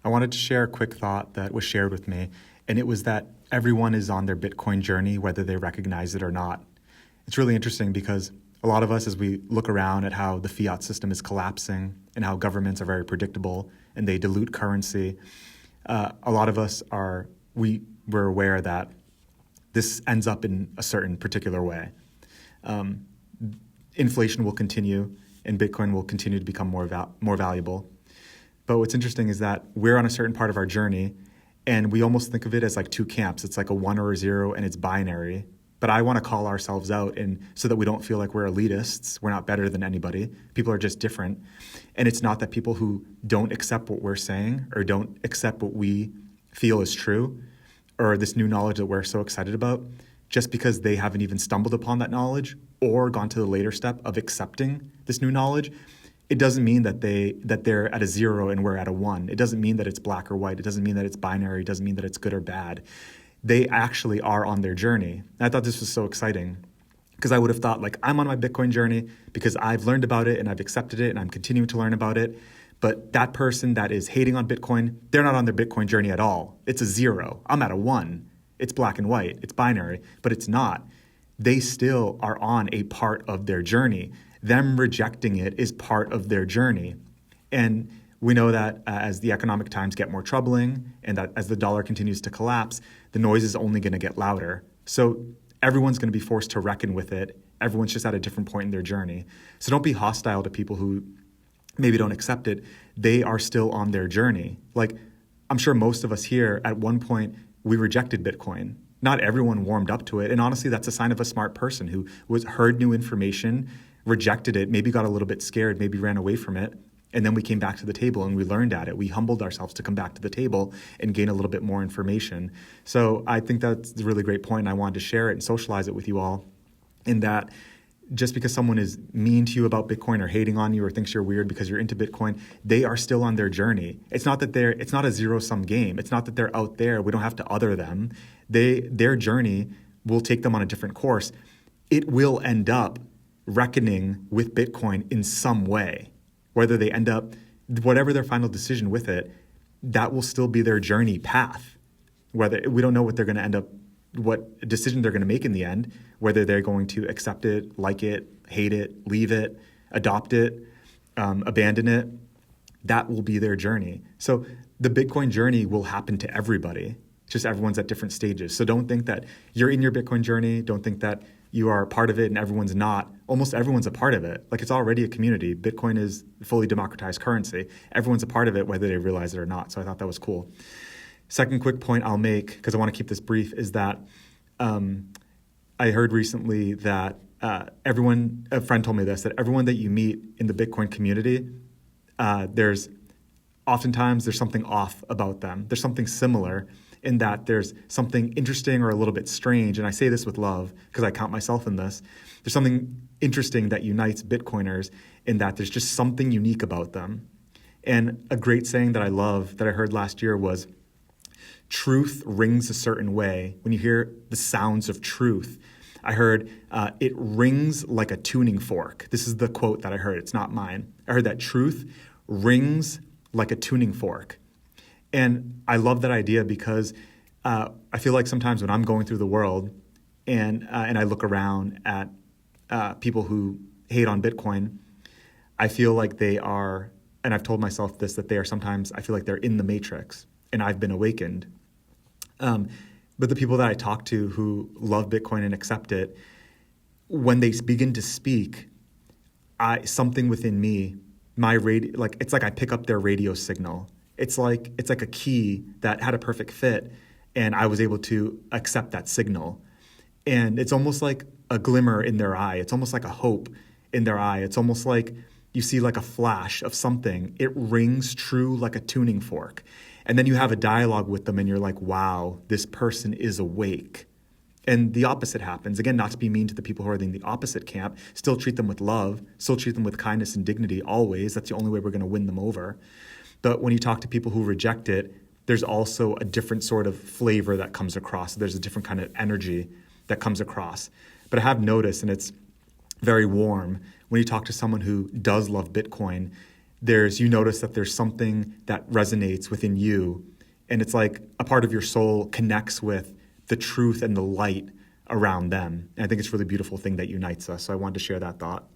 I wanted to share a quick thought that was shared with me, and it was that everyone is on their Bitcoin journey, whether they recognize it or not. It's really interesting because a lot of us, as we look around at how the fiat system is collapsing and how governments are very predictable and they dilute currency, a lot of us we're aware that this ends up in a certain particular way. Inflation will continue, and Bitcoin will continue to become more valuable. But what's interesting is that we're on a certain part of our journey, and we almost think of it as like two camps. It's like a 1 or a 0, and it's binary. But I want to call ourselves out, and so that we don't feel like we're elitists. We're not better than anybody. People are just different. And it's not that people who don't accept what we're saying or don't accept what we feel is true or this new knowledge that we're so excited about, just because they haven't even stumbled upon that knowledge or gone to the later step of accepting this new knowledge, it doesn't mean that they're at a 0 and we're at a 1. It doesn't mean that it's black or white. It doesn't mean that it's binary. It doesn't mean that it's good or bad. They actually are on their journey. And I thought this was so exciting because I would have thought, like, I'm on my Bitcoin journey because I've learned about it and I've accepted it and I'm continuing to learn about it. But that person that is hating on Bitcoin, they're not on their Bitcoin journey at all. It's a 0. I'm at a 1. It's black and white. It's binary, but it's not. They still are on a part of their journey. Them rejecting it is part of their journey. And we know that as the economic times get more troubling and that as the dollar continues to collapse, the noise is only going to get louder. So everyone's going to be forced to reckon with it. Everyone's just at a different point in their journey. So don't be hostile to people who maybe don't accept it. They are still on their journey. Like, I'm sure most of us here at one point, we rejected Bitcoin. Not everyone warmed up to it. And honestly, that's a sign of a smart person who heard new information, rejected it, maybe got a little bit scared, maybe ran away from it. And then we came back to the table and we learned at it. We humbled ourselves to come back to the table and gain a little bit more information. So I think that's a really great point. And I wanted to share it and socialize it with you all, in that just because someone is mean to you about Bitcoin or hating on you or thinks you're weird because you're into Bitcoin, they are still on their journey. It's not a zero-sum game. It's not that they're out there. We don't have to other them. Their journey will take them on a different course. It will end up reckoning with Bitcoin in some way. Whether they end up, whatever their final decision with it, that will still be their journey path. Whether we don't know what they're going to end up, what decision they're going to make in the end, whether they're going to accept it, like it, hate it, leave it, adopt it, abandon it, that will be their journey. So the Bitcoin journey will happen to everybody. Just everyone's at different stages. So don't think that you're in your Bitcoin journey. Don't think that you are a part of it and everyone's not. Almost everyone's a part of it. Like, it's already a community. Bitcoin is fully democratized currency. Everyone's a part of it, whether they realize it or not. So I thought that was cool. Second quick point I'll make, because I want to keep this brief, is that I heard recently that a friend told me this, that everyone that you meet in the Bitcoin community, there's something off about them. There's something similar in that there's something interesting or a little bit strange. And I say this with love because I count myself in this. There's something interesting that unites Bitcoiners in that there's just something unique about them. And a great saying that I love that I heard last year was, truth rings a certain way. When you hear the sounds of truth, I heard it rings like a tuning fork. This is the quote that I heard. It's not mine. I heard that truth rings like a tuning fork. And I love that idea because I feel like sometimes when I'm going through the world and I look around at people who hate on Bitcoin, I feel like they are, and I've told myself this, that they are sometimes, I feel like they're in the matrix and I've been awakened. But the people that I talk to who love Bitcoin and accept it, when they begin to speak, something within me, it's like I pick up their radio signal. It's like a key that had a perfect fit, and I was able to accept that signal. And it's almost like a glimmer in their eye. It's almost like a hope in their eye. It's almost like you see like a flash of something. It rings true like a tuning fork. And then you have a dialogue with them and you're like, wow, this person is awake. And the opposite happens. Again, not to be mean to the people who are in the opposite camp. Still treat them with love. Still treat them with kindness and dignity always. That's the only way we're going to win them over. But when you talk to people who reject it, there's also a different sort of flavor that comes across. There's a different kind of energy that comes across. But I have noticed, and it's very warm, when you talk to someone who does love Bitcoin, you notice that there's something that resonates within you, and it's like a part of your soul connects with the truth and the light around them. And I think it's a really beautiful thing that unites us. So I wanted to share that thought.